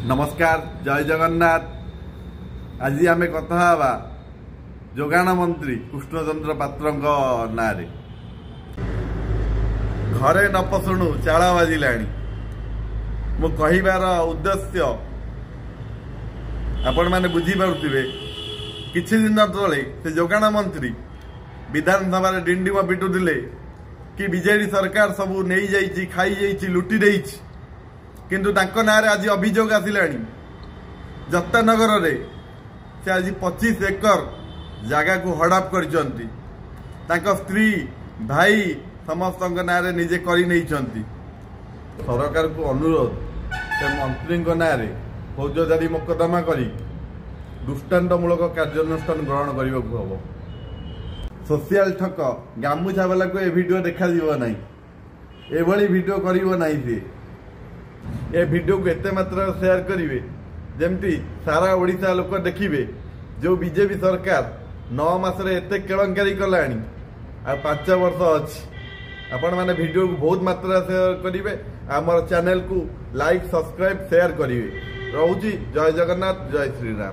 नमस्कार, जय जगन्नाथ। आज आम कथा जोगाण मंत्री कृष्णचंद्र पात्र ना घरे न पशुणु चाल बाजिला मो कहबार उद्देश्य आपण मैंने बुझीपे। किछि दिन तले से जोगाण मंत्री विधानसभा डिंडिम पिटुले कि बीजेडी सरकार सबू नहीं जाइए खाई जाइए लुटी देइछि, किंतु तांको नारे आज अभियोग आसिलानी जत्तानगर रे से आज 25 एकर जगह को हड़प करचंती। तांको स्त्री भाई समस्त नारे निजे करी नहीं चंती। सरकार को अनुरोध से मंत्री नारे फौजदारी मोकदमा करी दृष्टांतमूलक कार्यानुष्ठान ग्रहण करने को हम। सोशल ठक गामुछा वाला को ए वीडियो देखा ना, एभली वीडियो करिवो नहीं सी। ए वीडियो को एते मात्रा शेयर करिवे जेमती सारा ओडिशा लोक देखिबे जो बीजेपी सरकार 9 मास रे एते केलंकारी कलानी आ 5 वर्ष अछि। आपण माने वीडियो को बहुत मात्रा शेयर करिवे, हमर चैनल को लाइक सब्सक्राइब शेयर करिवे। रहूची जय जगन्नाथ, जय श्री राम।